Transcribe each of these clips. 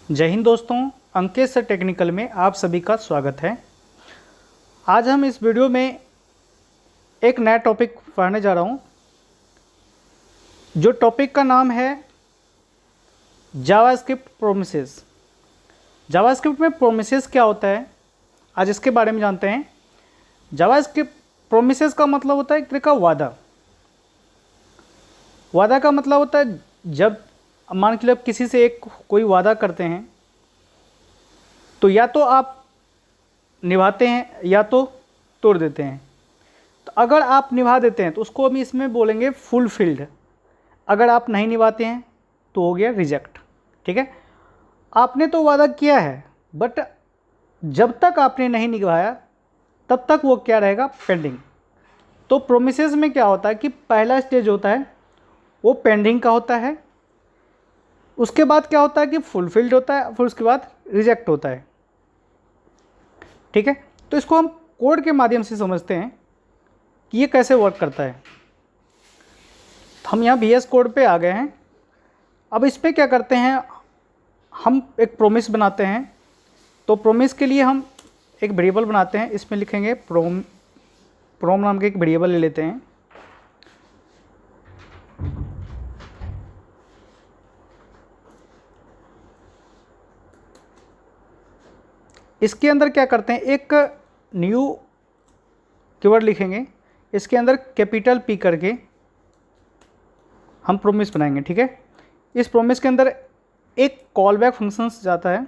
जय हिंद दोस्तों, Ankesh sir technical में आप सभी का स्वागत है। आज हम इस वीडियो में एक नया टॉपिक पढ़ने जा रहा हूँ, जो टॉपिक का नाम है जावास्क्रिप्ट प्रोमिसेस। जावास्क्रिप्ट में प्रोमिसेस क्या होता है, आज इसके बारे में जानते हैं। जावास्क्रिप्ट प्रोमिसेस का मतलब होता है एक तरह का वादा। वादा का मतलब होता है जब मान के लिए आप किसी से एक कोई वादा करते हैं तो या तो आप निभाते हैं या तो तोड़ देते हैं। तो अगर आप निभा देते हैं तो उसको हम इसमें बोलेंगे फुलफिल्ड। अगर आप नहीं निभाते हैं तो हो गया रिजेक्ट। ठीक है, आपने तो वादा किया है बट जब तक आपने नहीं निभाया तब तक वो क्या रहेगा, पेंडिंग। तो प्रोमिसेस में क्या होता है कि पहला स्टेज होता है वो पेंडिंग का होता है, उसके बाद क्या होता है कि फुलफिल्ड होता है, फिर उसके बाद रिजेक्ट होता है। ठीक है, तो इसको हम कोड के माध्यम से समझते हैं कि ये कैसे वर्क करता है। हम यहाँ VS कोड पे आ गए हैं। अब इस पर क्या करते हैं, हम एक प्रोमिस बनाते हैं। तो प्रोमिस के लिए हम एक वेरिएबल बनाते हैं, इसमें लिखेंगे प्रोम नाम के एक वेरिएबल ले लेते हैं। इसके अंदर क्या करते हैं, एक न्यू कीवर्ड लिखेंगे, इसके अंदर कैपिटल P करके हम प्रोमिस बनाएंगे। ठीक है, इस प्रोमिस के अंदर एक कॉल बैक फंक्शन जाता है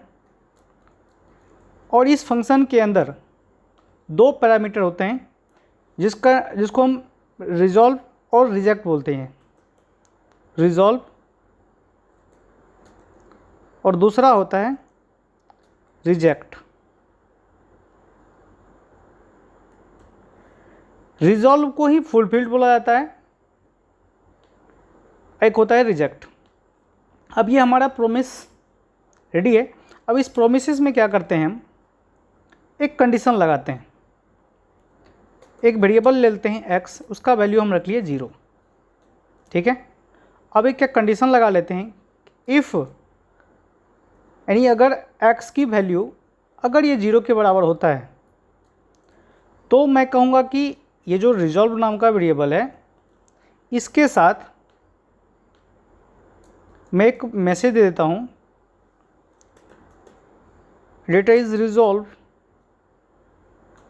और इस फंक्शन के अंदर दो पैरामीटर होते हैं जिसको हम रिजॉल्व और रिजेक्ट बोलते हैं। रिजॉल्व और दूसरा होता है रिजेक्ट। रिजॉल्व को ही फुलफिल्ड बोला जाता है, एक होता है रिजेक्ट। अब ये हमारा प्रोमिस रेडी है। अब इस प्रोमिसेस में क्या करते हैं, हम एक कंडीशन लगाते हैं। एक वेरिएबल ले लेते हैं x, उसका वैल्यू हम रख लिए 0। ठीक है, अब एक क्या कंडीशन लगा लेते हैं, इफ़ यानी अगर x की वैल्यू अगर ये 0 के बराबर होता है तो मैं कहूँगा कि ये जो रिजॉल्व नाम का वेरिएबल है इसके साथ मैं एक मैसेज दे देता हूँ, डेटा इज़ रिजॉल्व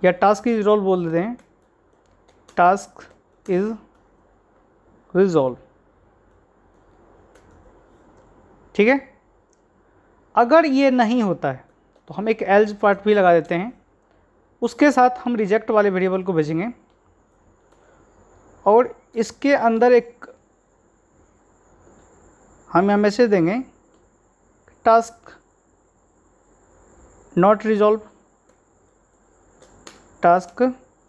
या टास्क इज रिजॉल्व बोल देते हैं, टास्क इज रिजॉल्व। ठीक है, अगर ये नहीं होता है तो हम एक एल्स पार्ट भी लगा देते हैं, उसके साथ हम रिजेक्ट वाले वेरिएबल को भेजेंगे और इसके अंदर एक हम यहाँ मैसेज देंगे, टास्क नॉट रिजॉल्व, टास्क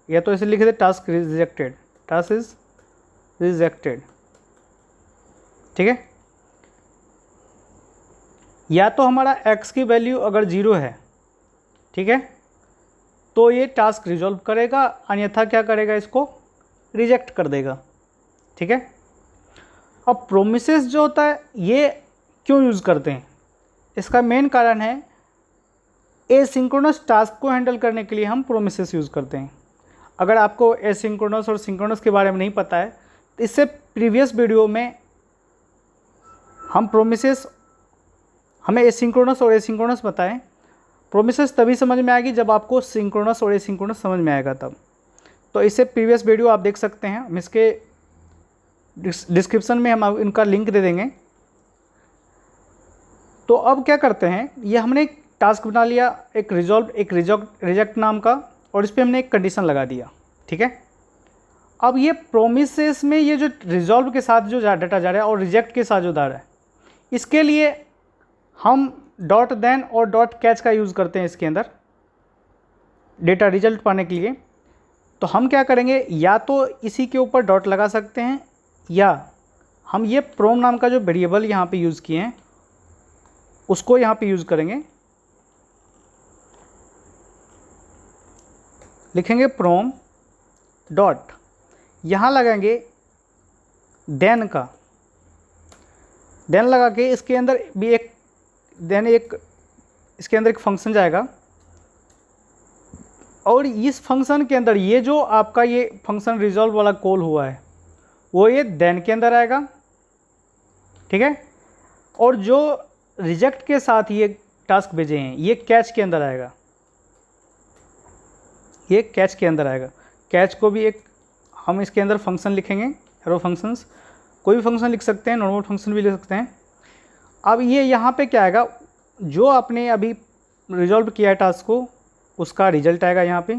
या तो ऐसे लिख दे task rejected, task is rejected. ठीक है, या तो हमारा x की वैल्यू अगर 0 है, ठीक है, तो ये टास्क रिजॉल्व करेगा, अन्यथा क्या करेगा, इसको रिजेक्ट कर देगा। ठीक है, अब प्रोमिसेस जो होता है ये क्यों यूज़ करते हैं, इसका मेन कारण है एसिंक्रोनस टास्क को हैंडल करने के लिए हम प्रोमिसेस यूज़ करते हैं। अगर आपको एसिंक्रोनस और सिंक्रोनस के बारे में नहीं पता है तो इससे प्रीवियस वीडियो में हम प्रोमिसेस हमें एसिंक्रोनस और एसिंक्रोनस बताएं। प्रोमिसेस तभी समझ में आएगी जब आपको सिंक्रोनस और एसिंक्रोनस समझ में आएगा तब। तो इससे प्रीवियस वीडियो आप देख सकते हैं, हम इसके डिस्क्रिप्शन में हम इनका लिंक दे देंगे। तो अब क्या करते हैं, ये हमने एक टास्क बना लिया, एक रिजॉल्व एक रिजेक्ट नाम का, और इस पर हमने एक कंडीशन लगा दिया। ठीक है, अब ये प्रोमिसेस में ये जो रिजॉल्व के साथ जो डाटा जा रहा है और रिजेक्ट के साथ जो जा रहा है, इसके लिए हम डॉट देन और डॉट कैच का यूज़ करते हैं इसके अंदर डेटा रिजल्ट पाने के लिए। तो हम क्या करेंगे, या तो इसी के ऊपर डॉट लगा सकते हैं या हम ये प्रोम नाम का जो वेरिएबल यहाँ पे यूज़ किए हैं उसको यहाँ पे यूज़ करेंगे। लिखेंगे प्रोम डॉट, यहाँ लगाएंगे देन लगा के इसके अंदर भी एक इसके अंदर एक फंक्शन जाएगा और इस फंक्शन के अंदर ये जो आपका ये फंक्शन रिजॉल्व वाला कॉल हुआ है वो ये देन के अंदर आएगा, ठीक है। और जो रिजेक्ट के साथ ये टास्क भेजे हैं ये कैच के अंदर आएगा, ये कैच के अंदर आएगा। कैच को भी एक हम इसके अंदर फंक्शन लिखेंगे, एरो फंक्शंस, कोई भी फंक्शन लिख सकते हैं, नॉर्मल फंक्शन भी लिख सकते हैं। अब ये यहाँ पे क्या आएगा, जो आपने अभी रिजॉल्व किया है टास्क को उसका रिजल्ट आएगा यहाँ पे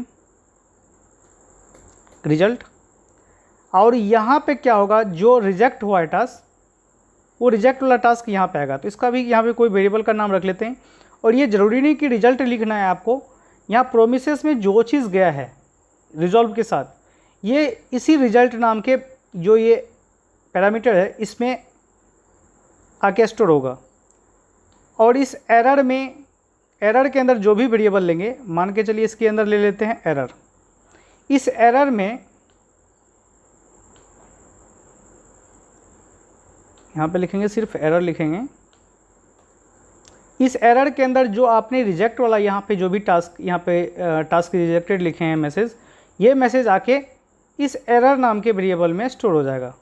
रिजल्ट। और यहाँ पे क्या होगा, जो रिजेक्ट हुआ है टास्क वो रिजेक्ट वाला टास्क यहाँ पे आएगा। तो इसका भी यहाँ पे कोई वेरिएबल का नाम रख लेते हैं। और ये ज़रूरी नहीं कि रिजल्ट लिखना है आपको, यहाँ प्रोमिसेस में जो चीज़ गया है रिजॉल्व के साथ ये इसी रिजल्ट नाम के जो ये पैरामीटर है इसमें आके स्टोर होगा। और इस एरर में, एरर के अंदर जो भी वेरिएबल लेंगे, मान के चलिए इसके अंदर ले लेते हैं एरर। इस एरर में यहाँ पे लिखेंगे, सिर्फ एरर लिखेंगे। इस एरर के अंदर जो आपने रिजेक्ट वाला यहाँ पे जो भी टास्क, यहाँ पे टास्क रिजेक्टेड लिखे हैं मैसेज, ये मैसेज आके इस एरर नाम के वेरिएबल में स्टोर हो जाएगा।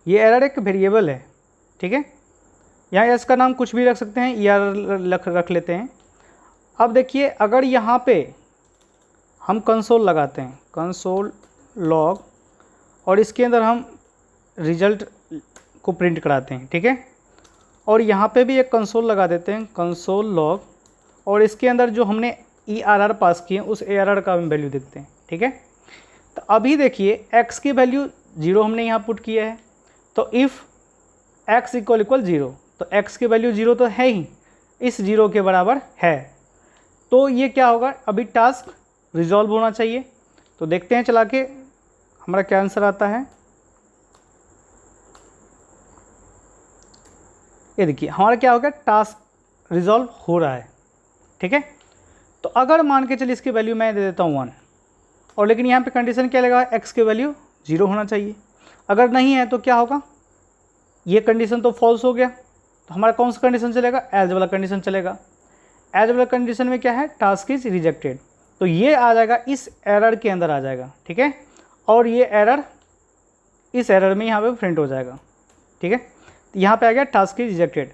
ये एरर एक वेरिएबल है, ठीक है। यहाँ इसका नाम कुछ भी रख सकते हैं, ER रख लेते हैं। अब देखिए अगर यहाँ पे हम कंसोल लगाते हैं, कंसोल लॉग, और इसके अंदर हम रिजल्ट को प्रिंट कराते हैं, ठीक है। और यहाँ पे भी एक कंसोल लगा देते हैं, कंसोल लॉग, और इसके अंदर जो हमने ERR पास किए उस ERR का हम वैल्यू देखते हैं, ठीक है। तो अभी देखिए x की वैल्यू 0 हमने यहाँ पुट किया है, तो इफ़ x = 0, तो x की वैल्यू 0 तो है ही, इस 0 के बराबर है। तो ये क्या होगा, अभी टास्क रिजॉल्व होना चाहिए। तो देखते हैं चला के हमारा क्या आंसर आता है। ये देखिए हमारा क्या हो गया, टास्क रिजॉल्व हो रहा है, ठीक है। तो अगर मान के चलिए इसकी वैल्यू मैं दे देता हूँ 1, और लेकिन यहाँ पे कंडीशन क्या लगा, x की वैल्यू 0 होना चाहिए। अगर नहीं है तो क्या होगा, ये कंडीशन तो फॉल्स हो गया। तो हमारा कौन सा कंडीशन चलेगा, एज वाला कंडीशन चलेगा। एज वाला कंडीशन में क्या है, टास्क इज रिजेक्टेड, तो ये आ जाएगा इस एरर के अंदर आ जाएगा, ठीक है। और ये एरर इस एरर में यहाँ पे प्रिंट हो जाएगा, ठीक है। तो यहाँ पे आ गया टास्क इज रिजेक्टेड।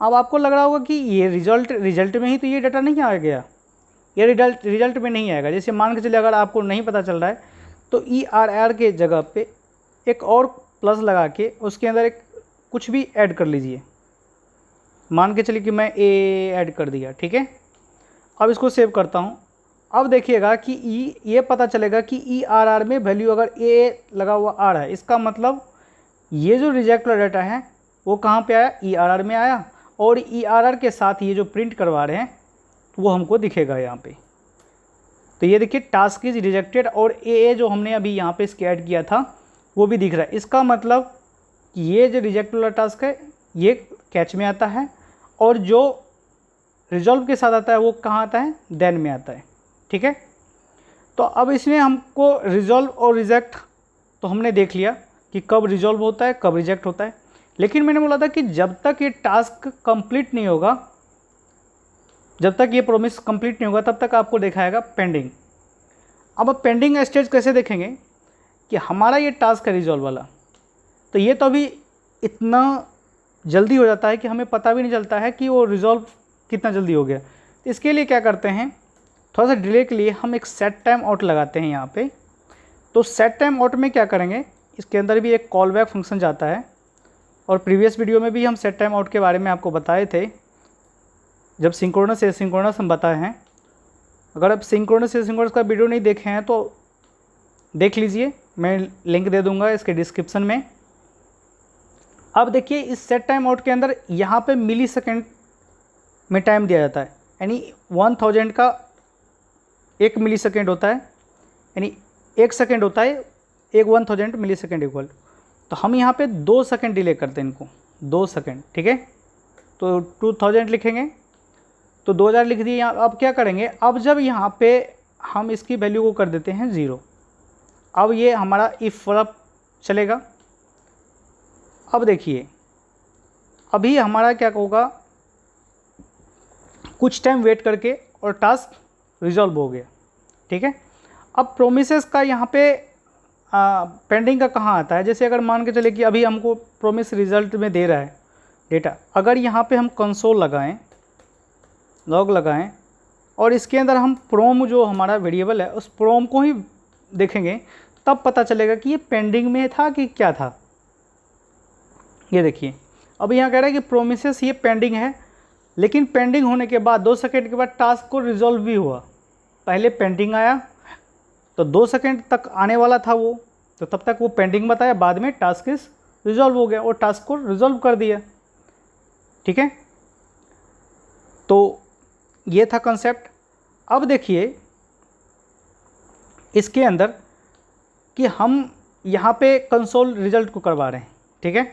अब आपको लग रहा होगा कि ये रिजल्ट में ही तो ये डाटा नहीं आ गया, ये रिजल्ट में नहीं आएगा। जैसे मान के चलिए अगर आपको नहीं पता चल रहा है तो ERR के जगह पे एक और प्लस लगा के उसके अंदर एक कुछ भी ऐड कर लीजिए। मान के चलिए कि मैं A ऐड कर दिया, ठीक है। अब इसको सेव करता हूँ। अब देखिएगा कि ये पता चलेगा कि ERR में वैल्यू अगर A लगा हुआ आ रहा है, इसका मतलब ये जो रिजेक्ट वाला डाटा है वो कहाँ पे आया, ERR में आया। और ERR के साथ ये जो प्रिंट करवा रहे हैं वो हमको दिखेगा यहाँ पे। तो ये देखिए टास्क इज रिजेक्टेड, और AA जो हमने अभी यहाँ पे इसके ऐड किया था वो भी दिख रहा है। इसका मतलब ये जो रिजेक्ट वाला टास्क है ये कैच में आता है, और जो रिजॉल्व के साथ आता है वो कहाँ आता है, देन में आता है, ठीक है। तो अब इसमें हमको रिजॉल्व और रिजेक्ट तो हमने देख लिया कि कब रिजॉल्व होता है कब रिजेक्ट होता है। लेकिन मैंने बोला था कि जब तक ये टास्क कंप्लीट नहीं होगा, जब तक ये प्रोमिस कंप्लीट नहीं होगा तब तक आपको दिखाएगा पेंडिंग। अब पेंडिंग स्टेज कैसे देखेंगे कि हमारा ये टास्क है रिजॉल्व वाला, तो ये तो अभी इतना जल्दी हो जाता है कि हमें पता भी नहीं चलता है कि वो रिजॉल्व कितना जल्दी हो गया। तो इसके लिए क्या करते हैं, थोड़ा सा डिले के लिए हम एक सेट टाइम आउट लगाते हैं यहाँ पे। तो सेट टाइम आउट में क्या करेंगे, इसके अंदर भी एक कॉल बैक फंक्शन जाता है, और प्रीवियस वीडियो में भी हम सेट टाइम आउट के बारे में आपको बताए थे जब सिंक्रोनस एसिंक्रोनस हम बताए हैं। अगर आप सिंक्रोनस एसिंक्रोनस का वीडियो नहीं देखे हैं तो देख लीजिए, मैं लिंक दे दूंगा इसके डिस्क्रिप्शन में। अब देखिए इस सेट टाइम आउट के अंदर यहाँ पे मिली सेकेंड में टाइम दिया जाता है, यानी 1000 का 1 मिली सेकेंड होता है, यानी 1 सेकेंड होता है, एक 1000 मिली सेकेंड इक्वल। तो हम यहाँ पे 2 सेकेंड डिले करते हैं इनको, 2 सेकेंड, ठीक है। तो 2000 लिखेंगे, तो 2000 लिख दिए यहाँ। अब क्या करेंगे, अब जब यहाँ पे हम इसकी वैल्यू को कर देते हैं 0, अब ये हमारा इफ वाला चलेगा। अब देखिए अभी हमारा क्या होगा, कुछ टाइम वेट करके और टास्क रिजॉल्व हो गया। ठीक है, अब प्रोमिसेस का यहाँ पे पेंडिंग का कहाँ आता है? जैसे अगर मान के चले कि अभी हमको प्रोमिस रिजल्ट में दे रहा है डेटा, अगर यहाँ पे हम कंसोल लगाएं, लॉग लगाएं और इसके अंदर हम प्रोम जो हमारा वेरिएबल है उस प्रोम को ही देखेंगे, तब पता चलेगा कि ये पेंडिंग में था कि क्या था। ये देखिए, अब यहाँ कह रहा है कि प्रोमिसेस ये पेंडिंग है, लेकिन पेंडिंग होने के बाद 2 सेकंड के बाद टास्क को रिजॉल्व भी हुआ। पहले पेंडिंग आया तो 2 सेकंड तक आने वाला था वो, तो तब तक वो पेंडिंग बताया, बाद में टास्क इस रिजॉल्व हो गया और टास्क को रिजॉल्व कर दिया। ठीक है, तो ये था कंसेप्ट। अब देखिए इसके अंदर कि हम यहाँ पे कंसोल रिजल्ट को करवा रहे हैं। ठीक है,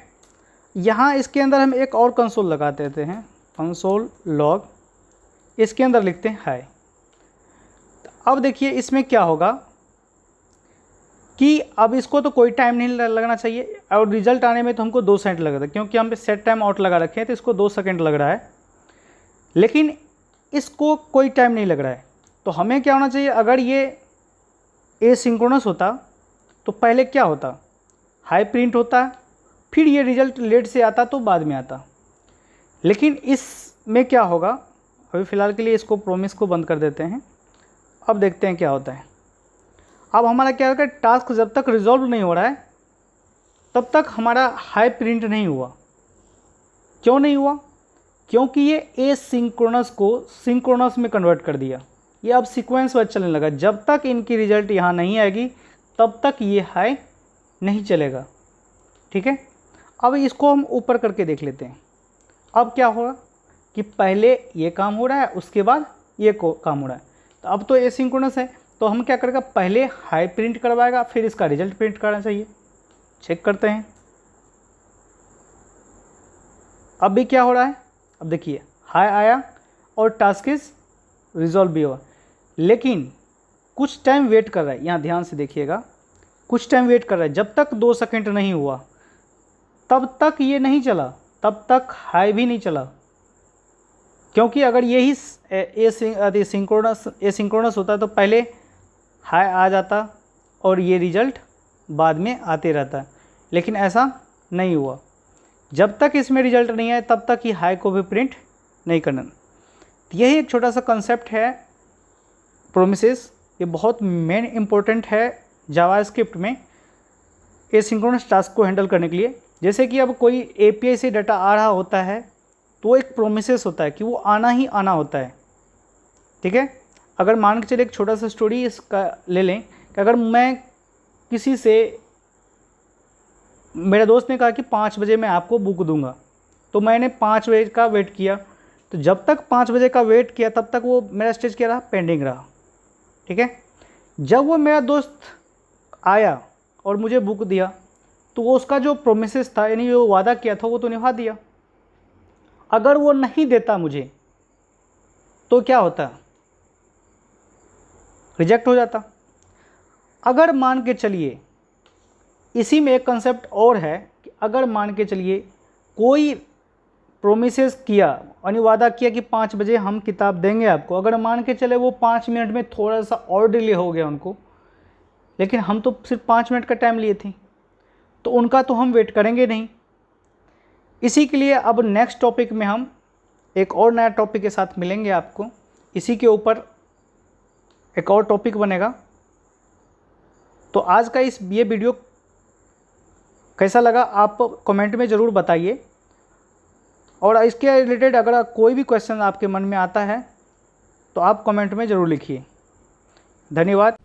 यहाँ इसके अंदर हम एक और कंसोल लगा देते हैं, कंसोल लॉग, इसके अंदर लिखते हैं हाय। अब देखिए इसमें क्या होगा कि अब इसको तो कोई टाइम नहीं लगना चाहिए और रिजल्ट आने में तो हमको 2 सेकंड लग रहा था, क्योंकि हम सेट टाइम आउट लगा रखे हैं तो इसको 2 सेकंड लग रहा है, लेकिन इसको कोई टाइम नहीं लग रहा है। तो हमें क्या होना चाहिए? अगर ये एसिंक्रोनस होता तो पहले क्या होता? हाई प्रिंट होता, फिर ये रिजल्ट लेट से आता तो बाद में आता। लेकिन इसमें क्या होगा, अभी फ़िलहाल के लिए इसको प्रोमिस को बंद कर देते हैं। अब देखते हैं क्या होता है। अब हमारा क्या होगा, टास्क जब तक रिजॉल्व नहीं हो रहा है तब तक हमारा हाई प्रिंट नहीं हुआ। क्यों नहीं हुआ? क्योंकि ये एसिंक्रोनस को सिंक्रोनस में कन्वर्ट कर दिया। ये अब सीक्वेंस वाइज चलने लगा। जब तक इनकी रिजल्ट यहाँ नहीं आएगी तब तक ये हाई नहीं चलेगा। ठीक है, अब इसको हम ऊपर करके देख लेते हैं। अब क्या होगा कि पहले ये काम हो रहा है, उसके बाद ये काम हो रहा है। तो अब तो एसिंक्रोनस है, तो हम क्या करेगा, पहले हाई प्रिंट करवाएगा, फिर इसका रिजल्ट प्रिंट करना चाहिए। चेक करते हैं अब भी क्या हो रहा है। अब देखिए हाई आया और टास्क इज रिजॉल्व भी हुआ, लेकिन कुछ टाइम वेट कर रहा है। यहाँ ध्यान से देखिएगा, कुछ टाइम वेट कर रहा है। जब तक 2 सेकंड नहीं हुआ तब तक ये नहीं चला, तब तक हाई भी नहीं चला। क्योंकि अगर यही एसिंक्रोनस होता तो पहले हाई आ जाता और ये रिजल्ट बाद में आते रहता, लेकिन ऐसा नहीं हुआ। जब तक इसमें रिजल्ट नहीं आए तब तक ये हाई को भी प्रिंट नहीं करना। यही एक छोटा सा कंसेप्ट है प्रोमिसेस। ये बहुत मेन इम्पोर्टेंट है जावास्क्रिप्ट में एसिंक्रोनस टास्क को हैंडल करने के लिए। जैसे कि अब कोई एपीआई से डाटा आ रहा होता है तो एक प्रोमिसेस होता है कि वो आना ही आना होता है। ठीक है, अगर मान के चले एक छोटा सा स्टोरी इसका ले लें कि अगर मैं किसी से, मेरे दोस्त ने कहा कि 5 बजे मैं आपको बुक दूंगा, तो मैंने 5 बजे का वेट किया। तो जब तक 5 बजे का वेट किया तब तक वो मेरा स्टेज क्या रहा, पेंडिंग रहा। ठीक है, जब वो मेरा दोस्त आया और मुझे बुक दिया तो वो उसका जो प्रोमिसेस था, यानी जो वादा किया था, वो तो निभा दिया। अगर वो नहीं देता मुझे तो क्या होता, रिजेक्ट हो जाता। अगर मान के चलिए, इसी में एक कंसेप्ट और है कि अगर मान के चलिए कोई प्रोमिसेस किया, यानी वादा किया कि 5 बजे हम किताब देंगे आपको, अगर मान के चले वो 5 मिनट में थोड़ा सा और डिले हो गया उनको, लेकिन हम तो सिर्फ 5 मिनट का टाइम लिए थे, तो उनका तो हम वेट करेंगे नहीं। इसी के लिए अब नेक्स्ट टॉपिक में हम एक और नया टॉपिक के साथ मिलेंगे आपको। इसी के ऊपर एक और टॉपिक बनेगा। तो आज का ये वीडियो कैसा लगा आप कमेंट में ज़रूर बताइए, और इसके रिलेटेड अगर कोई भी क्वेश्चन आपके मन में आता है तो आप कमेंट में ज़रूर लिखिए। धन्यवाद।